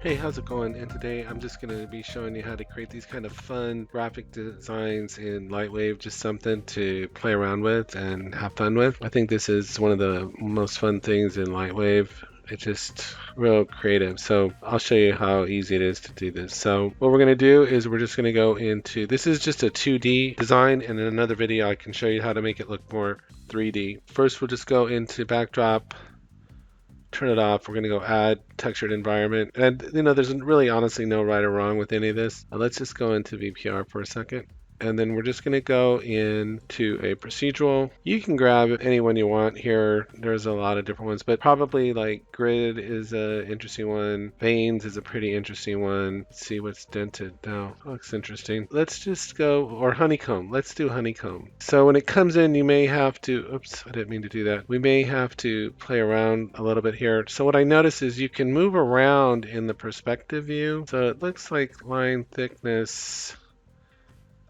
Hey, how's it going? And today I'm just going to be showing you how to create these kind of fun graphic designs in LightWave, just something to play around with and have fun with. I think this is one of the most fun things in LightWave. It's just real creative. So I'll show you how easy it is to do this. So what we're going to do is we're just going to go into, this is just a 2D design, and in another video I can show you how to make it look more 3D. First we'll just go into backdrop, turn it off. We're going to go add textured environment. And there's really honestly no right or wrong with any of this. Let's just go into VPR for a second. And then we're just going to go into a procedural. You can grab any one you want here. There's a lot of different ones, but probably like grid is an interesting one. Veins is a pretty interesting one. Let's see what's dented now. Looks interesting. Let's just go, or honeycomb. Let's do honeycomb. So when it comes in, you may have to, oops, I didn't mean to do that. We may have to play around a little bit here. So what I notice is you can move around in the perspective view. So it looks like line thickness.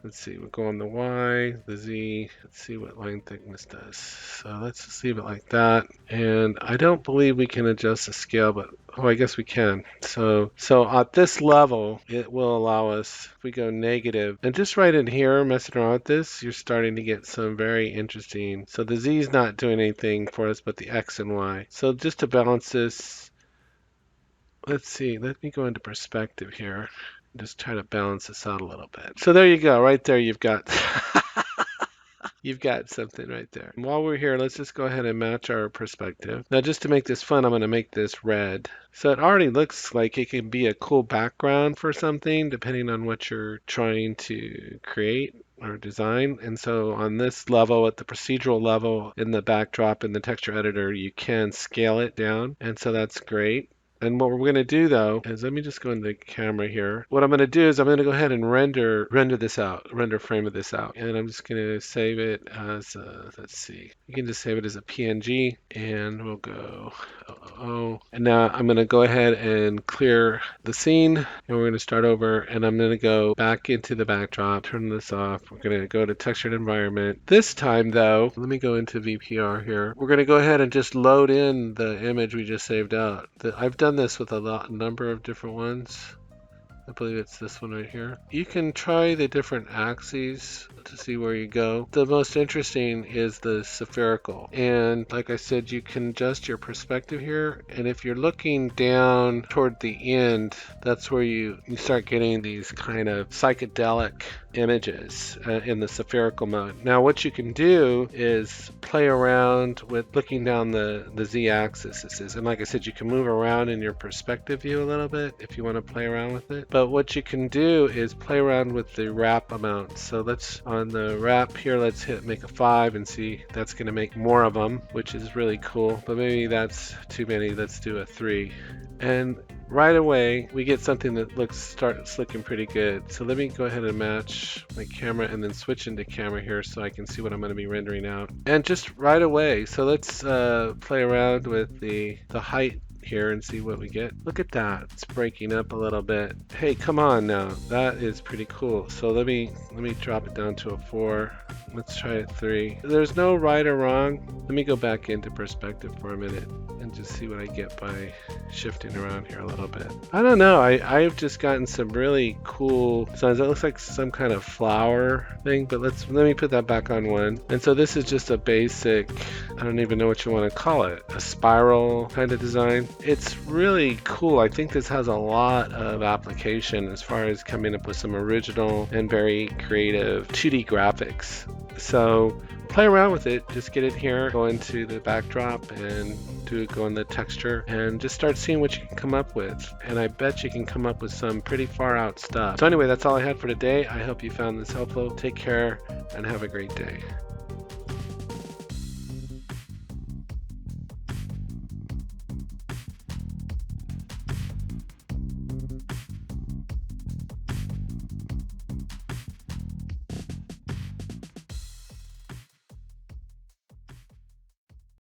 Let's see, we'll go on the Y, the Z, let's see what line thickness does. So let's just leave it like that. And I don't believe we can adjust the scale, but oh, I guess we can. So at this level, it will allow us, if we go negative, and just right in here, messing around with this, you're starting to get some very interesting. So the Z is not doing anything for us, but the X and Y. So just to balance this, let's see, let me go into perspective here. Just try to balance this out a little bit. So there you go. Right there, you've got you've got something right there. And while we're here, let's just go ahead and match our perspective. Now, just to make this fun, I'm going to make this red. So it already looks like it can be a cool background for something, depending on what you're trying to create or design. And so on this level, at the procedural level, in the backdrop in the texture editor, you can scale it down. And so that's great. And what we're going to do though is, let me just go into the camera here. What I'm going to do is I'm going to go ahead and render this out, render frame of this out. And I'm just going to save it as let's see. You can just save it as a PNG, and we'll go and now I'm going to go ahead and clear the scene, and we're going to start over, and I'm going to go back into the backdrop, turn this off. We're going to go to textured environment. This time though, let me go into VPR here. We're going to go ahead and just load in the image we just saved out. I've done this with a number of different ones. I believe it's this one right here. You can try the different axes to see where you go. The most interesting is the spherical. And like I said, you can adjust your perspective here. And if you're looking down toward the end, that's where you start getting these kind of psychedelic images in the spherical mode. Now what you can do is play around with looking down the Z-axis. This is, and like I said, you can move around in your perspective view a little bit if you want to play around with it. But what you can do is play around with the wrap amount. So let's, on the wrap here, let's make a 5 and see, that's going to make more of them, which is really cool. But maybe that's too many. Let's do a 3. And right away we get something that starts looking pretty good. So let me go ahead and match my camera and then switch into camera here so I can see what I'm going to be rendering out. And just right away, so let's play around with the height here and see what we get. Look at that, it's breaking up a little bit. Hey, come on now, that is pretty cool. So let me drop it down to a 4. Let's try a 3. There's no right or wrong. Let me go back into perspective for a minute and just see what I get by shifting around here a little bit. I don't know, I've just gotten some really cool designs. That looks like some kind of flower thing, but let me put that back on 1. And so this is just a basic, I don't even know what you want to call it, a spiral kind of design. It's really cool. I think this has a lot of application as far as coming up with some original and very creative 2D graphics. So play around with it, just get it here, go into the backdrop and go in the texture and just start seeing what you can come up with. And I bet you can come up with some pretty far out stuff. So anyway, that's all I had for today. I hope you found this helpful. Take care and have a great day.